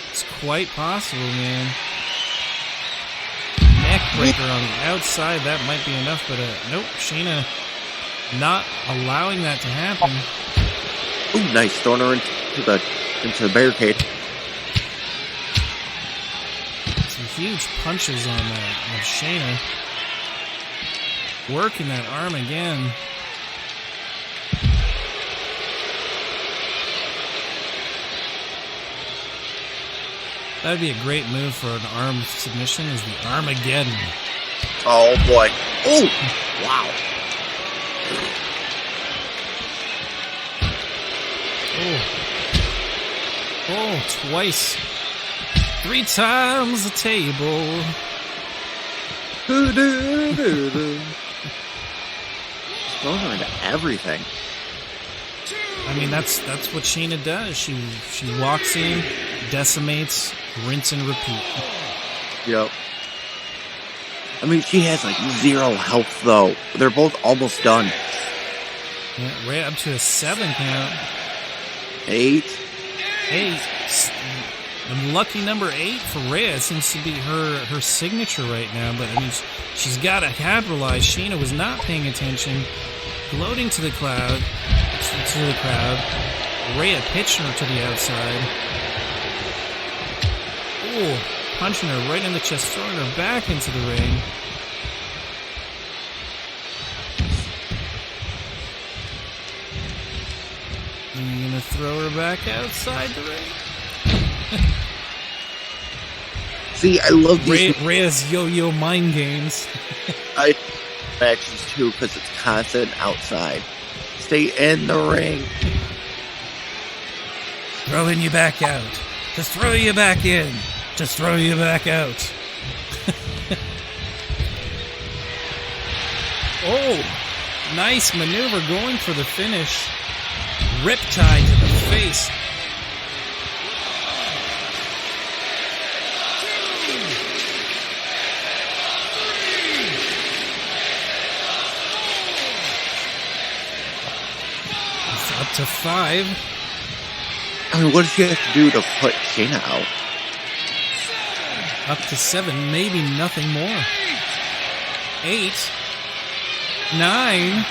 It's quite possible, man. Neck breaker on the outside, that might be enough, but nope, Shayna not allowing that to happen. Ooh, nice, throwing her into the barricade. Some huge punches on Shayna. Working that arm again. That would be a great move for an arm submission, is the Armageddon. Oh, boy. Oh, wow. Oh, twice. 3 times the table. Going into everything. I mean, that's what Shayna does. She walks in, decimates, rinse and repeat. Yep. I mean, she has like 0 health, though. They're both almost done. Yeah, right up to a 7 count. 8. Hey, lucky number 8 for Rhea. It seems to be her signature right now. But I mean, she's got to capitalize. Shayna was not paying attention, gloating to the crowd. Rhea pitching her to the outside. Ooh, punching her right in the chest, throwing her back into the ring. And you're gonna throw her back outside the ring. See, I love these Rhea's yo-yo mind games. I matches too because it's constant outside. Stay in the ring. Throwing you back out. Just throw you back in. Just throw you back out. Oh, nice maneuver going for the finish. Riptide to the face. It's up to 5. I mean, what does she have to do to put Shayna out? Up to 7, maybe nothing more. 8, 9,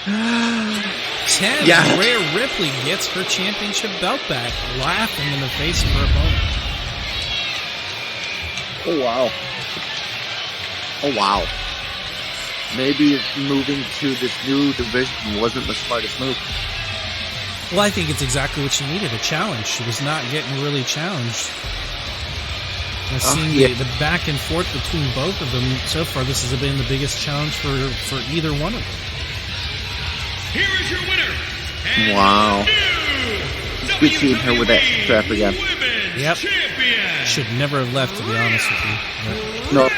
10. Yeah. Rhea Ripley gets her championship belt back, laughing in the face of her opponent. Oh, wow. Oh, wow. Maybe moving to this new division wasn't the smartest move. Well, I think it's exactly what she needed, a challenge. She was not getting really challenged. Seeing the back and forth between both of them, so far this has been the biggest challenge for either one of them. Here is your winner. Wow. Good seeing her with that strap again. Yep. Should never have left, to be honest with you. But no.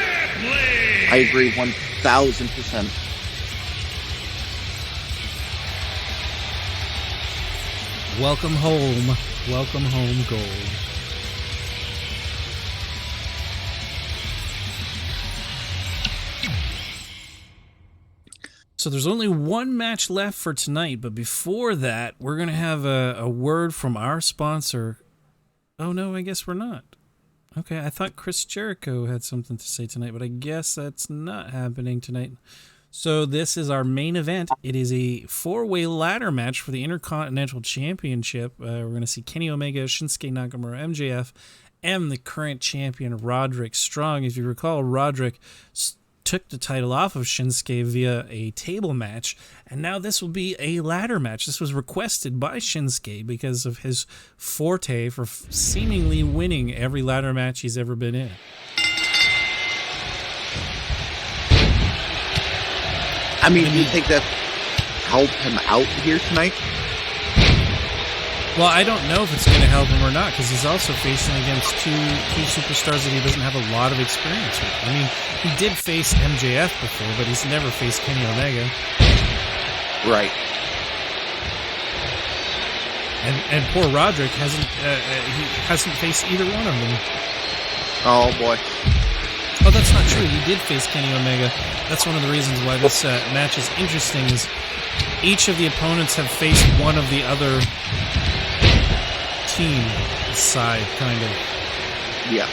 I agree 1,000%. Welcome home. Welcome home, Gold. So there's only one match left for tonight, but before that, we're going to have a word from our sponsor. Oh, no, I guess we're not. Okay, I thought Chris Jericho had something to say tonight, but I guess that's not happening tonight. So this is our main event. It is a 4-way ladder match for the Intercontinental Championship. We're going to see Kenny Omega, Shinsuke Nakamura, MJF, and the current champion, Rodrick Strong. If you recall, Rodrick took the title off of Shinsuke via a table match, and now this will be a ladder match. This was requested by Shinsuke because of his forte for seemingly winning every ladder match he's ever been in. I mean, do you think that helped him out here tonight? Well, I don't know if it's going to help him or not, because he's also facing against two key superstars that he doesn't have a lot of experience with. I mean, he did face MJF before, but he's never faced Kenny Omega. Right. And poor Rodrick hasn't faced either one of them. Oh boy. Oh, that's not true. He did face Kenny Omega. That's one of the reasons why this match is interesting. Is each of the opponents have faced one of the other team side, kind of. Yeah.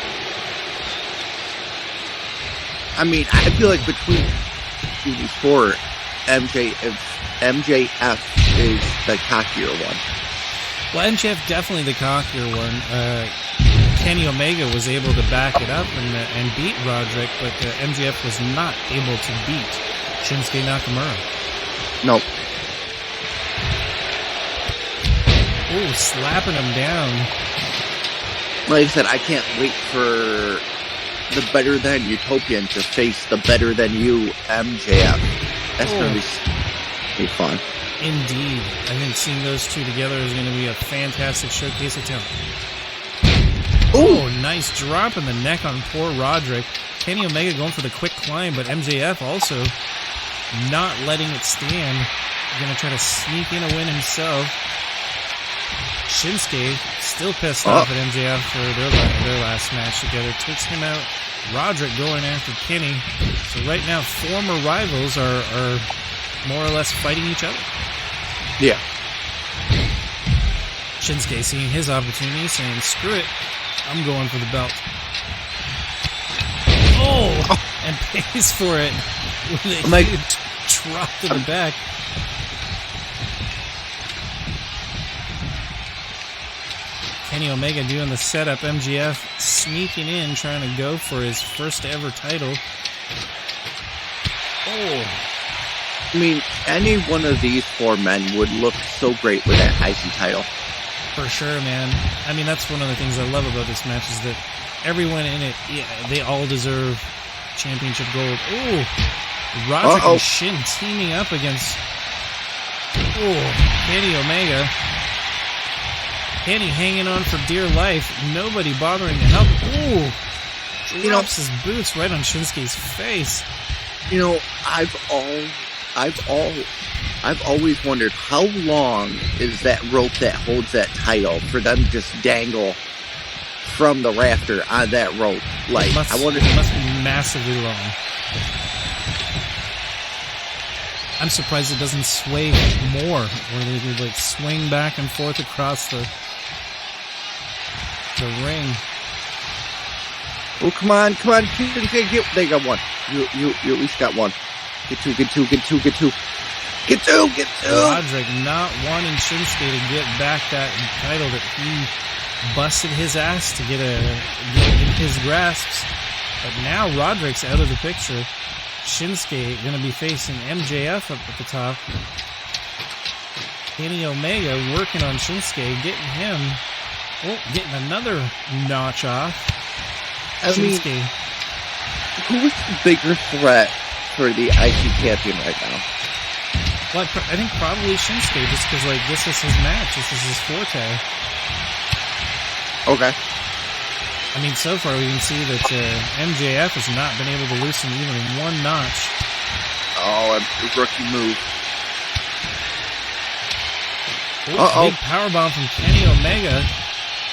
I mean, I feel like between these four, MJF is the cockier one. Well, MJF definitely the cockier one. Kenny Omega was able to back it up and beat Rodrick, but MJF was not able to beat Shinsuke Nakamura. Nope. Ooh, slapping him down. Like I said, I can't wait for the better than Utopian to face the better than you MJF. That's going to be fun. Indeed. I think seeing those two together is going to be a fantastic showcase of talent. Oh, nice drop in the neck on poor Rodrick. Kenny Omega going for the quick climb, but MJF also not letting it stand. Going to try to sneak in a win himself. Shinsuke still pissed off at MJF for their last match together. Takes him out. Rodrick going after Kenny. So right now, former rivals are more or less fighting each other. Yeah. Shinsuke seeing his opportunity, saying, screw it, I'm going for the belt. Oh! And pays for it with a huge drop to the back. Kenny Omega doing the setup. MJF sneaking in, trying to go for his first ever title. Oh! I mean, any one of these four men would look so great with that IC title. For sure, man. I mean, that's one of the things I love about this match is that everyone in it, they all deserve championship gold. Ooh, Rodrick and Shin teaming up against Kenny Omega. Kenny hanging on for dear life. Nobody bothering to help. Ooh, drops his boots right on Shinsuke's face. You know, I've always wondered how long is that rope that holds that title for them to just dangle from the rafter on that rope. Like, it must be massively long. I'm surprised it doesn't sway more, where they would like swing back and forth across the ring. Oh, come on. They got one. You at least got one. Get two. Rodrick not wanting Shinsuke to get back that title that he busted his ass to get in his grasps. But now Roderick's out of the picture. Shinsuke going to be facing MJF up at the top. Kenny Omega working on Shinsuke, getting another notch off. Shinsuke. Who is the bigger threat for the IC champion right now? Well, I think probably Shinsuke, just because like this is his match, this is his forte. Okay. I mean, so far we can see that MJF has not been able to loosen even one notch. Oh, a rookie move. Big powerbomb from Kenny Omega.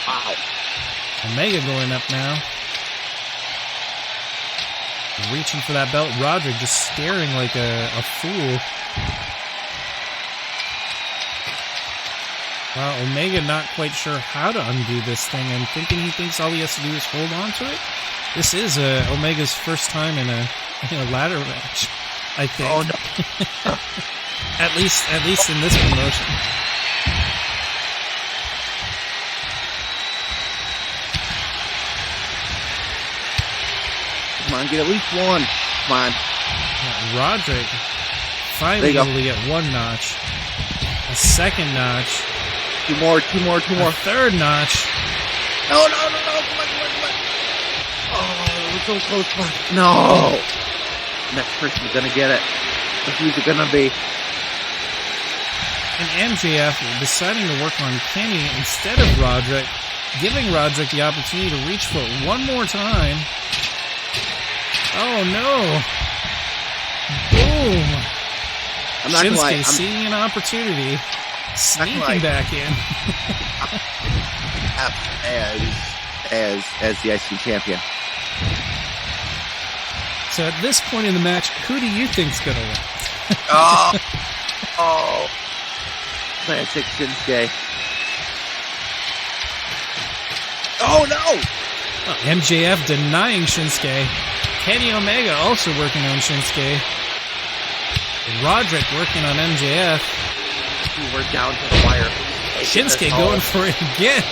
Wow. Omega going up now. Reaching for that belt. Rodrick just staring like a fool. Omega not quite sure how to undo this thing. I'm thinking he thinks all he has to do is hold on to it. This is Omega's first time in a ladder match, I think. Oh no! at least in this promotion. Come on, get at least one. Come on. Rodrick finally able to get one notch. A second notch. Two more. A third notch. No. Come on. Oh, it was so close. Come on. No. Next person's gonna get it. But who's it gonna be? And MJF deciding to work on Kenny instead of Rodrick, giving Rodrick the opportunity to reach for it one more time. Oh no! Boom! I'm not Shinsuke seeing an opportunity, sneaking back in. as the IC champion. So at this point in the match, who do you think's gonna win? Oh! Classic Shinsuke. Oh no! MJF denying Shinsuke. Kenny Omega also working on Shinsuke. Rodrick working on MJF. We're down to the wire. Shinsuke going for it again.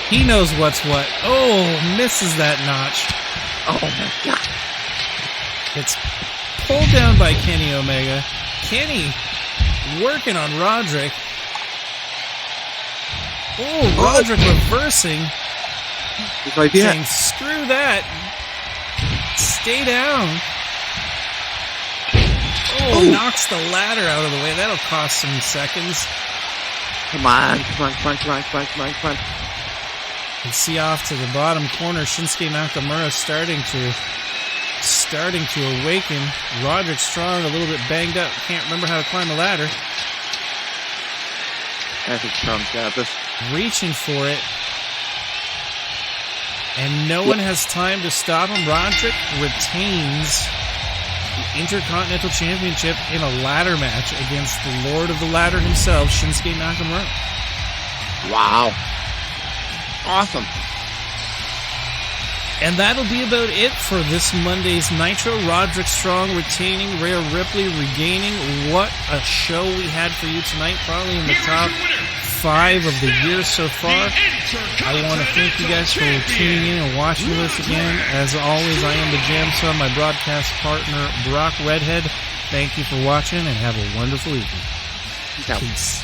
He knows what's what. Oh, misses that notch. Oh my god. It's pulled down by Kenny Omega. Kenny working on Rodrick. Oh, Rodrick reversing. Right there. Saying, screw that. stay down. Oh, knocks the ladder out of the way. That'll cost some seconds. Come on. And see off to the bottom corner, Shinsuke Nakamura starting to awaken. Rodrick Strong a little bit banged up. Can't remember how to climb a ladder. I think Strong's got this. Reaching for it. And no one has time to stop him. Rodrick retains the Intercontinental Championship in a ladder match against the Lord of the Ladder himself, Shinsuke Nakamura. Wow. Awesome. And that'll be about it for this Monday's Nitro. Rodrick Strong retaining, Rhea Ripley regaining. What a show we had for you tonight. Probably in the top 5 of the year so far. I want to thank you guys for tuning in and watching this again. As always, I am the JamSaw, my broadcast partner, Redhead. Thank you for watching and have a wonderful evening. Peace out. Peace.